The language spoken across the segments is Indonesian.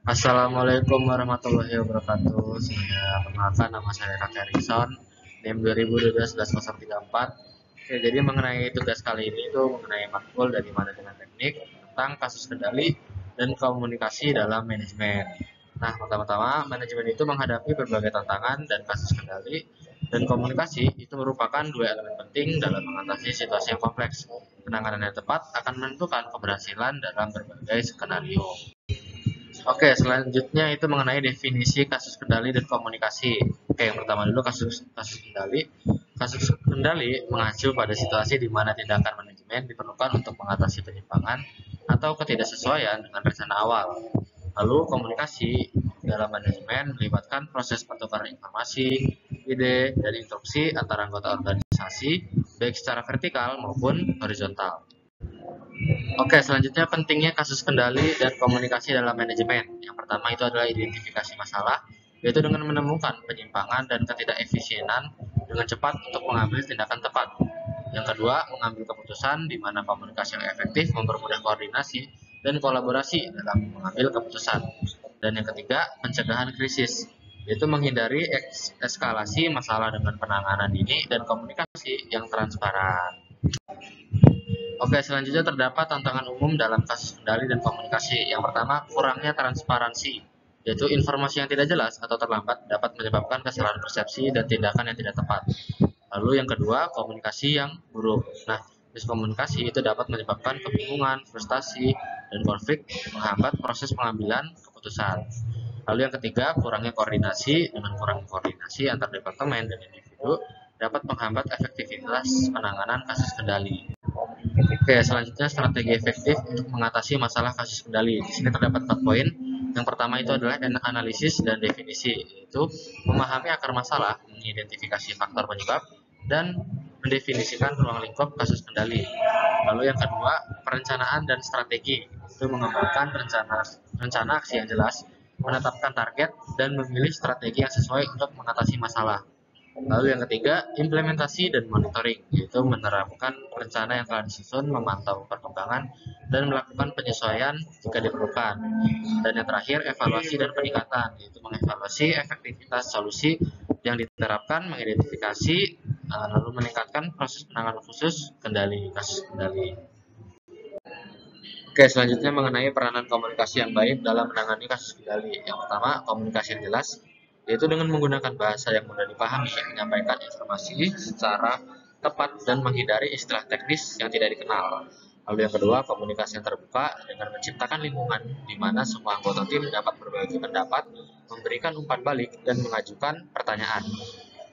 Assalamualaikum warahmatullahi wabarakatuh. Perkenalkan, nama saya Kak Erikson, NIM 2012-11034. Oke, jadi mengenai tugas kali ini itu mengenai matkul dari manajemen teknik tentang kasus kendali dan komunikasi dalam manajemen. Nah, pertama-tama manajemen itu menghadapi berbagai tantangan dan kasus kendali dan komunikasi itu merupakan dua elemen penting dalam mengatasi situasi yang kompleks. Penanganan yang tepat akan menentukan keberhasilan dalam berbagai skenario. Oke, selanjutnya itu mengenai definisi kasus kendali dan komunikasi. Oke, yang pertama dulu kasus kasus kendali. Kasus kendali mengacu pada situasi di mana tindakan manajemen diperlukan untuk mengatasi penyimpangan atau ketidaksesuaian dengan rencana awal. Lalu komunikasi dalam manajemen melibatkan proses pertukaran informasi, ide, dan instruksi antara anggota organisasi, baik secara vertikal maupun horizontal. Oke, selanjutnya pentingnya kasus kendali dan komunikasi dalam manajemen. Yang pertama itu adalah identifikasi masalah, yaitu dengan menemukan penyimpangan dan ketidakefisienan dengan cepat untuk mengambil tindakan tepat. Yang kedua, mengambil keputusan di mana komunikasi yang efektif mempermudah koordinasi dan kolaborasi dalam mengambil keputusan. Dan yang ketiga, pencegahan krisis, yaitu menghindari eskalasi masalah dengan penanganan dini dan komunikasi yang transparan. Oke, selanjutnya terdapat tantangan umum dalam kasus kendali dan komunikasi. Yang pertama, kurangnya transparansi, yaitu informasi yang tidak jelas atau terlambat dapat menyebabkan kesalahan persepsi dan tindakan yang tidak tepat. Lalu yang kedua, komunikasi yang buruk. Nah, miskomunikasi itu dapat menyebabkan kebingungan, frustasi, dan konflik, menghambat proses pengambilan keputusan. Lalu yang ketiga, kurangnya koordinasi. Dengan kurangnya koordinasi antar departemen dan individu dapat menghambat efektivitas penanganan kasus kendali. Oke, selanjutnya strategi efektif untuk mengatasi masalah kasus kendali. Di sini terdapat 4 poin. Yang pertama itu adalah analisis dan definisi, yaitu memahami akar masalah, mengidentifikasi faktor penyebab, dan mendefinisikan ruang lingkup kasus kendali. Lalu yang kedua, perencanaan dan strategi, itu mengembangkan rencana aksi yang jelas, menetapkan target, dan memilih strategi yang sesuai untuk mengatasi masalah. Lalu yang ketiga, implementasi dan monitoring, yaitu menerapkan rencana yang telah disusun, memantau perkembangan, dan melakukan penyesuaian jika diperlukan. Dan yang terakhir, evaluasi dan peningkatan, yaitu mengevaluasi efektivitas solusi yang diterapkan, mengidentifikasi, lalu meningkatkan proses penanganan khusus kasus kendali. Oke, selanjutnya mengenai peranan komunikasi yang baik dalam menangani kasus kendali. Yang pertama, komunikasi yang jelas, yaitu dengan menggunakan bahasa yang mudah dipahami, menyampaikan informasi secara tepat dan menghindari istilah teknis yang tidak dikenal. Lalu yang kedua, komunikasi yang terbuka dengan menciptakan lingkungan di mana semua anggota tim dapat berbagi pendapat, memberikan umpan balik, dan mengajukan pertanyaan.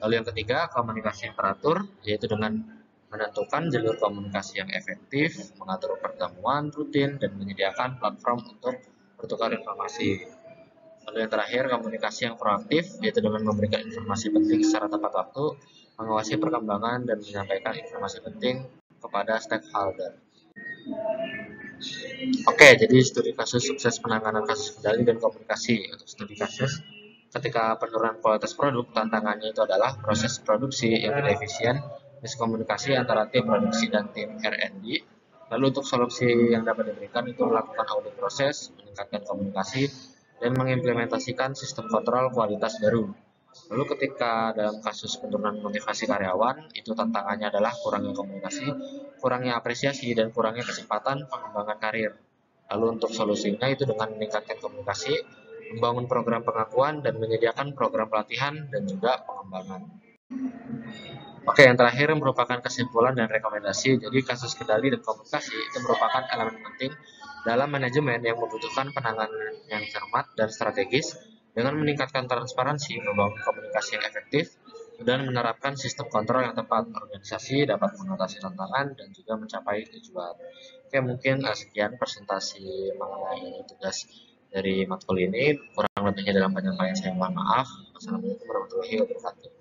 Lalu yang ketiga, komunikasi yang teratur, yaitu dengan menentukan jalur komunikasi yang efektif, mengatur pertemuan rutin, dan menyediakan platform untuk bertukar informasi. Lalu yang terakhir, komunikasi yang proaktif, yaitu dengan memberikan informasi penting secara tepat waktu, mengawasi perkembangan, dan menyampaikan informasi penting kepada stakeholder. Oke, jadi studi kasus sukses penanganan kasus kendali dan komunikasi. Untuk studi kasus, ketika penurunan kualitas produk, tantangannya itu adalah proses produksi yang tidak efisien, miskomunikasi antara tim produksi dan tim R&D. Lalu untuk solusi yang dapat diberikan itu melakukan audit proses, meningkatkan komunikasi, dan mengimplementasikan sistem kontrol kualitas baru. Lalu ketika dalam kasus penurunan motivasi karyawan, itu tantangannya adalah kurangnya komunikasi, kurangnya apresiasi, dan kurangnya kesempatan pengembangan karir. Lalu untuk solusinya itu dengan meningkatkan komunikasi, membangun program pengakuan, dan menyediakan program pelatihan dan juga pengembangan. Oke, yang terakhir merupakan kesimpulan dan rekomendasi. Jadi kasus kendali dan komunikasi itu merupakan elemen penting dalam manajemen yang membutuhkan penanganan yang cermat dan strategis dengan meningkatkan transparansi, membangun komunikasi yang efektif, dan menerapkan sistem kontrol yang tepat. Organisasi dapat mengatasi tantangan dan juga mencapai tujuan. Oke, mungkin sekian presentasi mengenai tugas dari matkul ini. Kurang lebihnya dalam penyampaian saya mohon maaf. Wassalamualaikum warahmatullahi wabarakatuh.